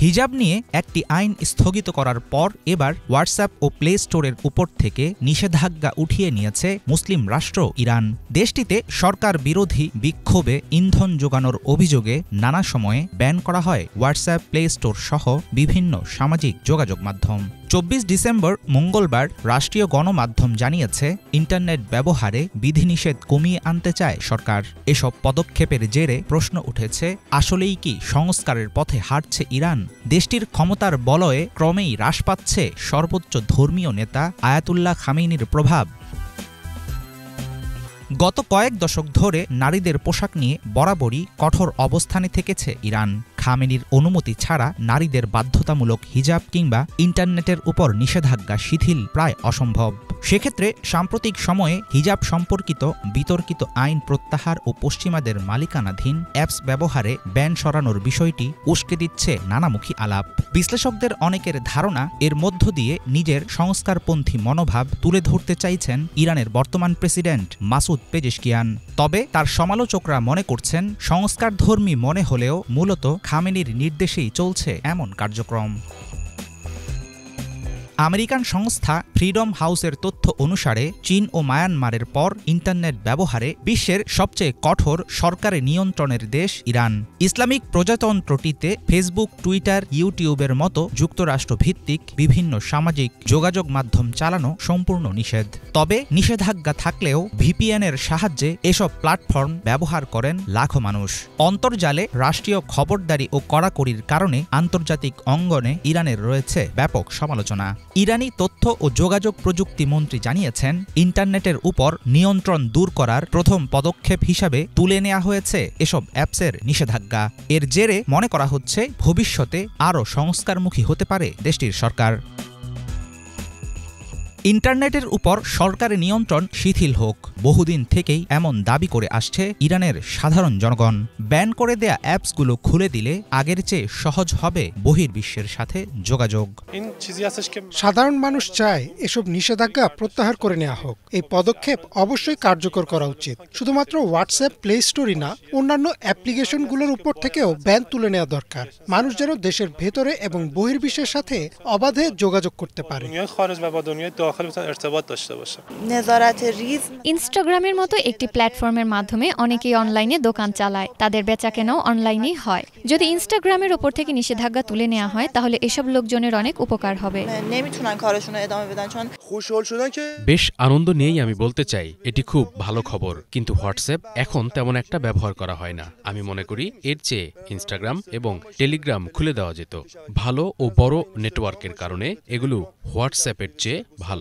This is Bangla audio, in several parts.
হিজাব নিয়ে একটি আইন স্থগিত করার পর এবার হোয়াটসঅ্যাপ ও প্লে স্টোরের উপর থেকে নিষেধাজ্ঞা উঠিয়ে নিয়েছে মুসলিম রাষ্ট্র ইরান। দেশটিতে সরকার বিরোধী বিক্ষোভে ইন্ধন যোগানোর অভিযোগে নানা সময়ে ব্যান করা হয় হোয়াটসঅ্যাপ, প্লে স্টোর সহ বিভিন্ন সামাজিক যোগাযোগ মাধ্যম। 24 ডিসেম্বর মঙ্গলবার রাষ্ট্রীয় গণমাধ্যম জানিয়েছে, ইন্টারনেট ব্যবহারে বিধিনিষেধ কমিয়ে আনতে চায় সরকার। এসব পদক্ষেপের জেরে প্রশ্ন উঠেছে, আসলেই কি সংস্কারের পথে হাঁটছে ইরান? দেশটির ক্ষমতার বলয়ে ক্রমেই হ্রাস পাচ্ছে সর্বোচ্চ ধর্মীয় নেতা আয়াতুল্লাহ খামেনির প্রভাব। গত কয়েক দশক ধরে নারীদের পোশাক নিয়ে বরাবরই কঠোর অবস্থানে থেকেছে ইরান। খামেনির অনুমতি ছাড়া নারীদের বাধ্যতামূলক হিজাব কিংবা ইন্টারনেটের উপর নিষেধাজ্ঞা শিথিল প্রায় অসম্ভব। সেক্ষেত্রে সাম্প্রতিক সময়ে হিজাব সম্পর্কিত বিতর্কিত আইন প্রত্যাহার ও পশ্চিমাদের মালিকানাধীন অ্যাপস ব্যবহারে ব্যান সরানোর বিষয়টি উস্কে দিচ্ছে নানামুখী আলাপ। বিশ্লেষকদের অনেকের ধারণা, এর মধ্য দিয়ে নিজের সংস্কারপন্থী মনোভাব তুলে ধরতে চাইছেন ইরানের বর্তমান প্রেসিডেন্ট মাসুদ পেজেশকিয়ান। তবে তার সমালোচকরা মনে করছেন, সংস্কারধর্মী মনে হলেও মূলত খামেনির নির্দেশেই চলছে এমন কার্যক্রম। আমেরিকান সংস্থা ফ্রিডম হাউসের তথ্য অনুসারে চীন ও মায়ানমারের পর ইন্টারনেট ব্যবহারে বিশ্বের সবচেয়ে কঠোর সরকারি নিয়ন্ত্রণের দেশ ইরান। ইসলামিক প্রজাতন্ত্রটিতে ফেসবুক, টুইটার, ইউটিউবের মতো যুক্তরাষ্ট্রভিত্তিক বিভিন্ন সামাজিক যোগাযোগ মাধ্যম চালানো সম্পূর্ণ নিষেধ। তবে নিষেধাজ্ঞা থাকলেও ভিপিএনের সাহায্যে এসব প্ল্যাটফর্ম ব্যবহার করেন লাখো মানুষ। অন্তর্জালে রাষ্ট্রীয় খবরদারি ও কড়াকড়ির কারণে আন্তর্জাতিক অঙ্গনে ইরানের রয়েছে ব্যাপক সমালোচনা। ইরানি তথ্য ও যোগাযোগ প্রযুক্তি মন্ত্রী জানিয়েছেন, ইন্টারনেটের উপর নিয়ন্ত্রণ দূর করার প্রথম পদক্ষেপ হিসাবে তুলে নেওয়া হয়েছে এসব অ্যাপসের নিষেধাজ্ঞা। এর জেরে মনে করা হচ্ছে, ভবিষ্যতে আরও সংস্কারমুখী হতে পারে দেশটির সরকার। ইন্টারনেটের উপর সরকারি নিয়ন্ত্রণ শিথিল হোক, বহুদিন থেকেই এমন দাবি করে আসছে ইরানের সাধারণ জনগণ। ব্যান করে দেয়া অ্যাপসগুলো খুলে দিলে আগের চেয়ে সহজ হবে বহির্বিশ্বের সাথে যোগাযোগ। সাধারণ মানুষ চায় এসব নিষেধাজ্ঞা প্রত্যাহার করে নেওয়া হোক। এই পদক্ষেপ অবশ্যই কার্যকর করা উচিত। শুধুমাত্র হোয়াটসঅ্যাপ, প্লে স্টোরই না, অন্যান্য অ্যাপ্লিকেশনগুলোর উপর থেকেও ব্যান তুলে নেওয়া দরকার। মানুষ যেন দেশের ভেতরে এবং বহির্বিশ্বের সাথে অবাধে যোগাযোগ করতে পারে। ইনস্টাগ্রামের মতো একটি প্ল্যাটফর্মের মাধ্যমে অনেকেই অনলাইনে দোকান চালায়, তাদের বেচাকেনাও অনলাইনেই হয়। যদি ইনস্টাগ্রামের ওপর থেকে নিষেধাজ্ঞা তুলে নেওয়া হয়, তাহলে এসব লোকজনের অনেক উপকার হবে। বেশ আনন্দ নিয়েই আমি বলতে চাই, এটি খুব ভালো খবর। কিন্তু হোয়াটসঅ্যাপ এখন তেমন একটা ব্যবহার করা হয় না। আমি মনে করি এর চেয়ে ইনস্টাগ্রাম এবং টেলিগ্রাম খুলে দেওয়া যেত। ভালো ও বড় নেটওয়ার্কের কারণে এগুলো হোয়াটসঅ্যাপের চেয়ে ভালো।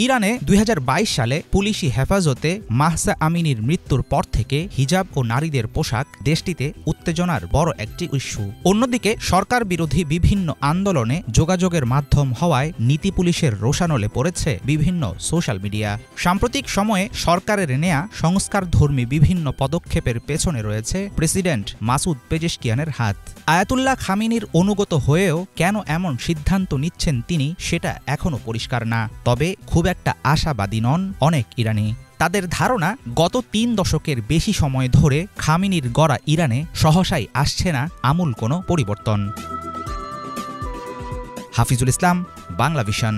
ইরানে 2022 সালে পুলিশি হেফাজতে মাহসা আমিনির মৃত্যুর পর থেকে হিজাব ও নারীদের পোশাক দেশটিতে উত্তেজনার বড় একটি ইস্যু। অন্যদিকে সরকার বিরোধী বিভিন্ন আন্দোলনে যোগাযোগের মাধ্যম হওয়ায় নীতি পুলিশের রোষানলে পড়েছে বিভিন্ন সোশ্যাল মিডিয়া। সাম্প্রতিক সময়ে সরকারের নেয়া সংস্কারধর্মী বিভিন্ন পদক্ষেপের পেছনে রয়েছে প্রেসিডেন্ট মাসুদ পেজেশকিয়ানের হাত। আয়াতুল্লাহ খামেনির অনুগত হয়েও কেন এমন সিদ্ধান্ত নিচ্ছেন তিনি, সেটা এখনও পরিষ্কার না। তবে খুব একটা আশাবাদী নন অনেক ইরানি। তাদের ধারণা, গত 3 দশকের বেশি সময় ধরে খামেনির গড়া ইরানে সহসাই আসছে না আমূল কোনো পরিবর্তন। হাফিজুল ইসলাম, বাংলা ভিশন।